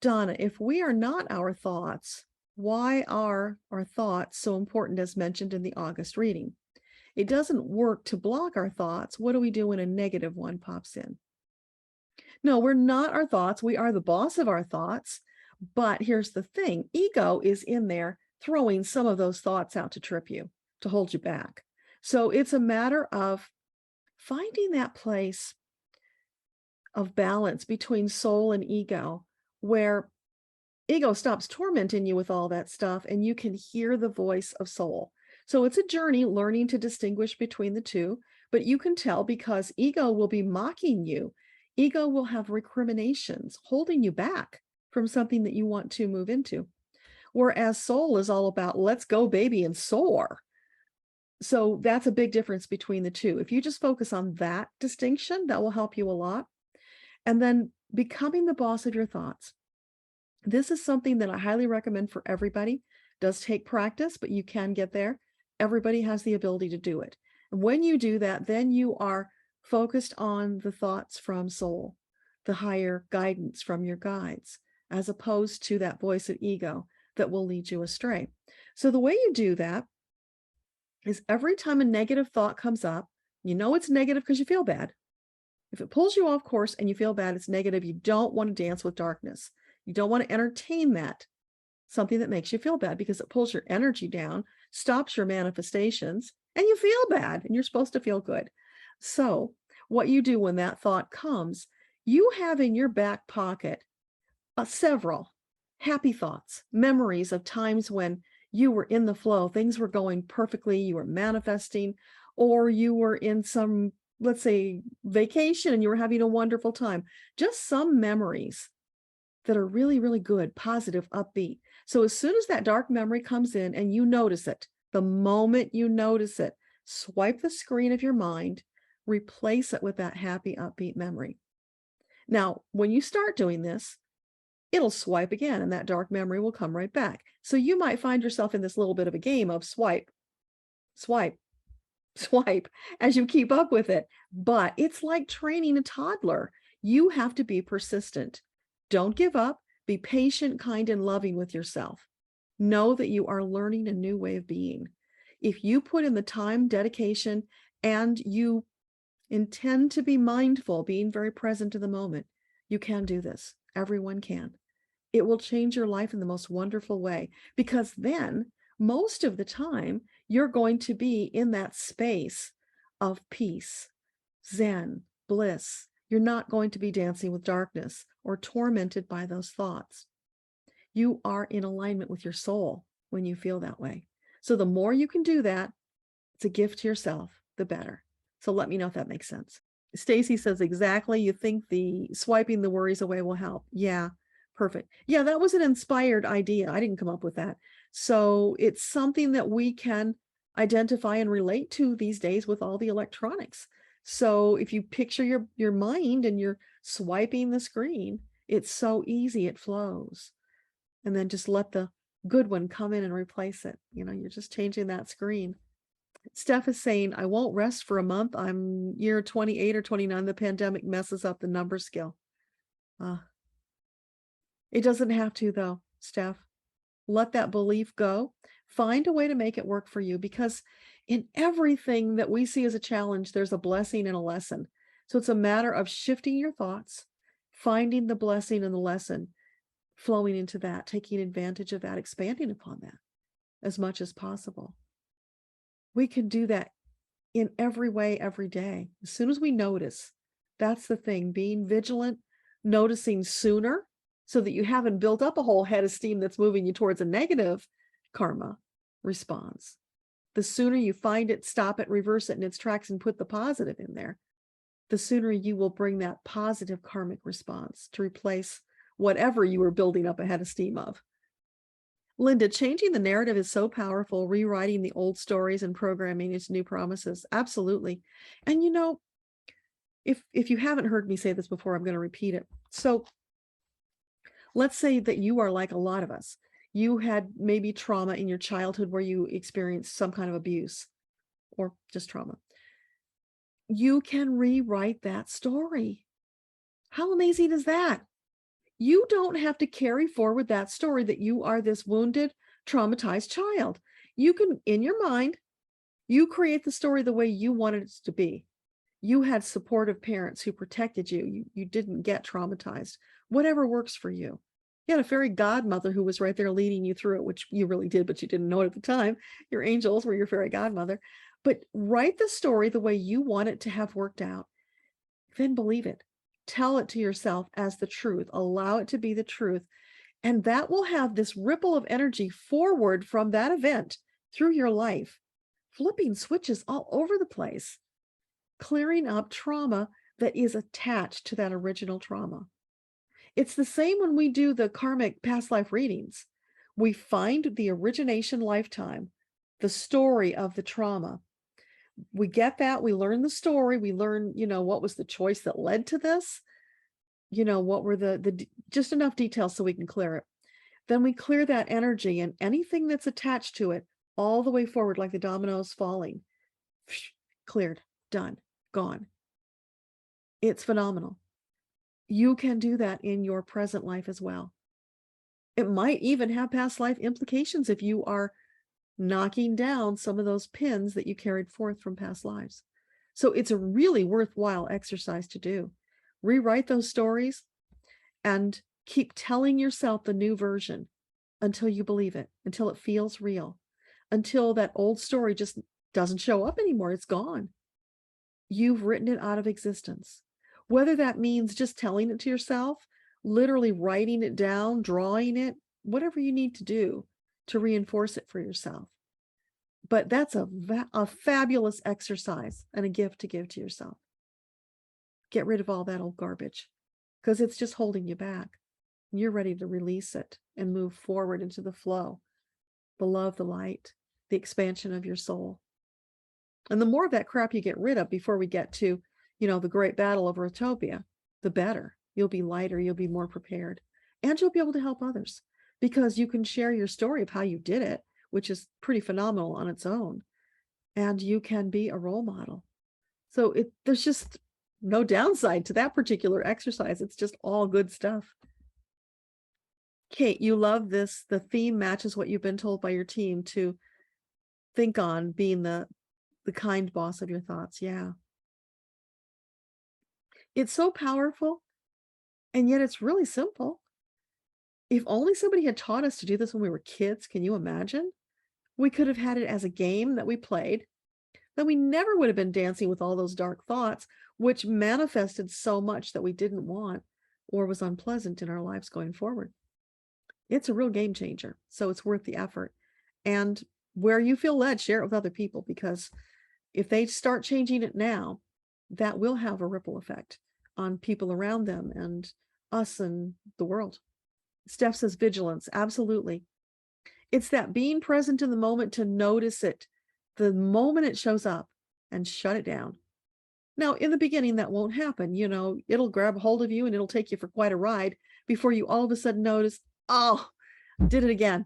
Donna, if we are not our thoughts, why are our thoughts so important as mentioned in the August reading? It doesn't work to block our thoughts. What do we do when a negative one pops in? No, we're not our thoughts. We are the boss of our thoughts. But here's the thing, ego is in there throwing some of those thoughts out to trip you, to hold you back. So it's a matter of finding that place of balance between soul and ego, where ego stops tormenting you with all that stuff and you can hear the voice of soul. So it's a journey learning to distinguish between the two, but you can tell because ego will be mocking you. Ego will have recriminations holding you back from something that you want to move into. Whereas soul is all about let's go, baby, and soar. So that's a big difference between the two. If you just focus on that distinction, that will help you a lot. And then becoming the boss of your thoughts. This is something that I highly recommend for everybody. It does take practice, but you can get there. Everybody has the ability to do it. And when you do that, then you are focused on the thoughts from soul, the higher guidance from your guides, as opposed to that voice of ego that will lead you astray. So the way you do that is every time a negative thought comes up, you know it's negative because you feel bad. If it pulls you off course and you feel bad, it's negative. You don't want to dance with darkness. You don't want to entertain that, something that makes you feel bad, because it pulls your energy down, stops your manifestations, and you feel bad, and you're supposed to feel good. So what you do when that thought comes, you have in your back pocket several happy thoughts, memories of times when you were in the flow, things were going perfectly, you were manifesting, or you were in some, let's say, vacation and you were having a wonderful time. Just some memories that are really, really good, positive, upbeat. So as soon as that dark memory comes in and you notice it, the moment you notice it, swipe the screen of your mind, replace it with that happy, upbeat memory. Now, when you start doing this, it'll swipe again and that dark memory will come right back. So you might find yourself in this little bit of a game of swipe, swipe, swipe as you keep up with it. But it's like training a toddler. You have to be persistent. Don't give up. Be patient, kind, and loving with yourself. Know that you are learning a new way of being. If you put in the time, dedication, and you intend to be mindful, being very present in the moment, you can do this. Everyone can. It will change your life in the most wonderful way, because then most of the time you're going to be in that space of peace, zen, bliss. You're not going to be dancing with darkness or tormented by those thoughts. You are in alignment with your soul when you feel that way. So the more you can do that, it's a gift to yourself, the better. So let me know if that makes sense. Stacy says, exactly. You think the swiping the worries away will help? Yeah, perfect. Yeah, that was an inspired idea. I didn't come up with that. So it's something that we can identify and relate to these days with all the electronics. So if you picture your mind and you're swiping the screen, it's so easy, it flows. And then just let the good one come in and replace it. You know, you're just changing that screen. Steph is saying, I won't rest for a month. I'm year 28 or 29. The pandemic messes up the number skill. It doesn't have to, though, Steph. Let that belief go. Find a way to make it work for you, because in everything that we see as a challenge, there's a blessing and a lesson. So it's a matter of shifting your thoughts, finding the blessing and the lesson, flowing into that, taking advantage of that, expanding upon that as much as possible. We can do that in every way, every day. As soon as we notice, that's the thing, being vigilant, noticing sooner so that you haven't built up a whole head of steam that's moving you towards a negative karma response. The sooner you find it, stop it, reverse it in its tracks and put the positive in there, the sooner you will bring that positive karmic response to replace whatever you were building up a head of steam of. Linda, changing the narrative is so powerful, rewriting the old stories and programming into new promises. Absolutely. And you know, if you haven't heard me say this before, I'm going to repeat it. So let's say that you are like a lot of us. You had maybe trauma in your childhood where you experienced some kind of abuse or just trauma. You can rewrite that story. How amazing is that? You don't have to carry forward that story that you are this wounded, traumatized child. You can, in your mind, you create the story the way you wanted it to be. You had supportive parents who protected you. You didn't get traumatized. Whatever works for you. You had a fairy godmother who was right there leading you through it, which you really did, but you didn't know it at the time. Your angels were your fairy godmother. But write the story the way you want it to have worked out. Then believe it. Tell it to yourself as the truth. Allow it to be the truth. And that will have this ripple of energy forward from that event through your life, flipping switches all over the place, clearing up trauma that is attached to that original trauma. It's the same when we do the karmic past life readings. We find the origination lifetime, the story of the trauma. We get that, we learn the story, we learn, what was the choice that led to this? What were the just enough details so we can clear it. Then we clear that energy and anything that's attached to it all the way forward, like the dominoes falling. Cleared, done, gone. It's phenomenal. You can do that in your present life as well. It might even have past life implications if you are knocking down some of those pins that you carried forth from past lives. So it's a really worthwhile exercise to do. Rewrite those stories and keep telling yourself the new version until you believe it, until it feels real, until that old story just doesn't show up anymore. It's gone. You've written it out of existence. Whether that means just telling it to yourself, literally writing it down, drawing it, whatever you need to do to reinforce it for yourself. But that's a fabulous exercise and a gift to give to yourself. Get rid of all that old garbage because it's just holding you back. You're ready to release it and move forward into the flow, the love, the light, the expansion of your soul. And the more of that crap you get rid of before we get to, the great battle over utopia, the better. You'll be lighter, you'll be more prepared, and you'll be able to help others because you can share your story of how you did it, which is pretty phenomenal on its own. And you can be a role model. So there's just no downside to that particular exercise. It's just all good stuff. Kate, you love this. The theme matches what you've been told by your team to think on being the kind boss of your thoughts. Yeah. It's so powerful, and yet it's really simple. If only somebody had taught us to do this when we were kids, can you imagine? We could have had it as a game that we played. Then we never would have been dancing with all those dark thoughts, which manifested so much that we didn't want or was unpleasant in our lives going forward. It's a real game changer, so it's worth the effort. And where you feel led, share it with other people, because if they start changing it now, that will have a ripple effect on people around them and us and the world. Steph says vigilance. Absolutely. It's that being present in the moment to notice it the moment it shows up and shut it down. Now, in the beginning, that won't happen. It'll grab a hold of you and it'll take you for quite a ride before you all of a sudden notice, oh, did it again.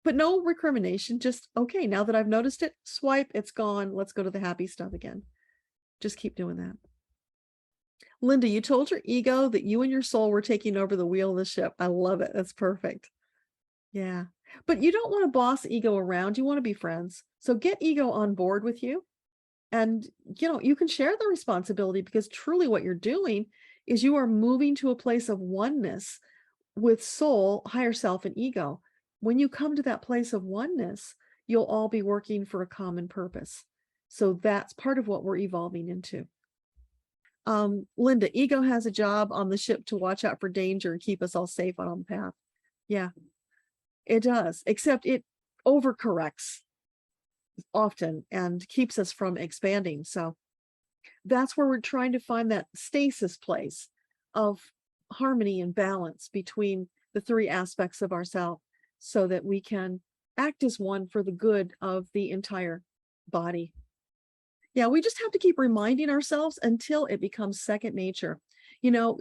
But no recrimination, just, okay, now that I've noticed it, swipe, it's gone. Let's go to the happy stuff again. Just keep doing that. Linda, you told your ego that you and your soul were taking over the wheel of the ship. I love it. That's perfect. Yeah. But you don't want to boss ego around. You want to be friends. So get ego on board with you. And, you can share the responsibility, because truly what you're doing is you are moving to a place of oneness with soul, higher self, and ego. When you come to that place of oneness, you'll all be working for a common purpose. So that's part of what we're evolving into. Linda, ego has a job on the ship to watch out for danger and keep us all safe on the path. Yeah, it does, except it overcorrects often and keeps us from expanding. So that's where we're trying to find that stasis place of harmony and balance between the three aspects of ourselves, so that we can act as one for the good of the entire body. Yeah, we just have to keep reminding ourselves until it becomes second nature,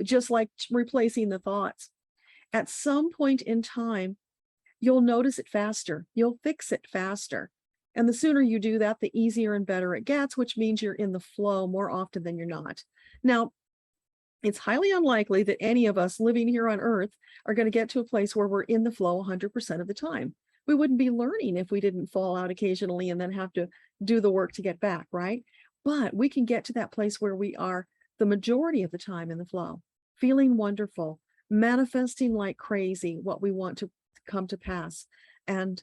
just like replacing the thoughts. At some point in time, you'll notice it faster. You'll fix it faster. And the sooner you do that, the easier and better it gets, which means you're in the flow more often than you're not. Now, It's highly unlikely that any of us living here on Earth are going to get to a place where we're in the flow 100% of the time. We wouldn't be learning if we didn't fall out occasionally and then have to do the work to get back, right? But we can get to that place where we are the majority of the time in the flow, feeling wonderful, manifesting like crazy what we want to come to pass. And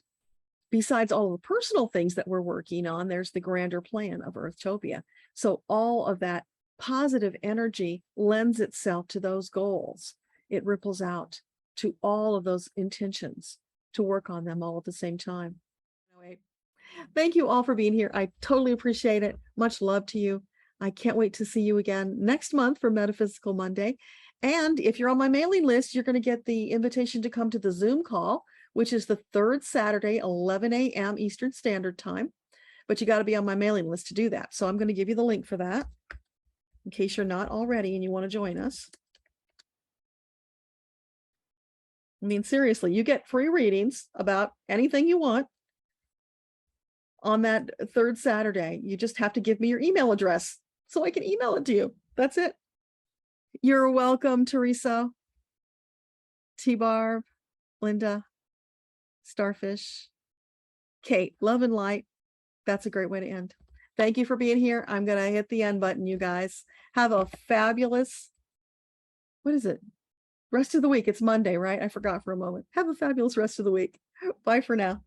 besides all the personal things that we're working on, there's the grander plan of Earthtopia. So all of that positive energy lends itself to those goals. It ripples out to all of those intentions to work on them all at the same time. Anyway, thank you all for being here. I totally appreciate it. Much love to you. I can't wait to see you again next month for Metaphysical Monday. And if you're on my mailing list, you're going to get the invitation to come to the Zoom call, which is the third Saturday, 11 a.m. Eastern Standard Time. But you got to be on my mailing list to do that. So I'm going to give you the link for that in case you're not already and you want to join us. I mean, seriously, you get free readings about anything you want on that third Saturday. You just have to give me your email address so I can email it to you. That's it. You're welcome, Teresa, T-Barb, Linda, Starfish, Kate. Love and light. That's a great way to end. Thank you for being here. I'm going to hit the end button, you guys. Have a fabulous, what is it? Rest of the week. It's Monday, right? I forgot for a moment. Have a fabulous rest of the week. Bye for now.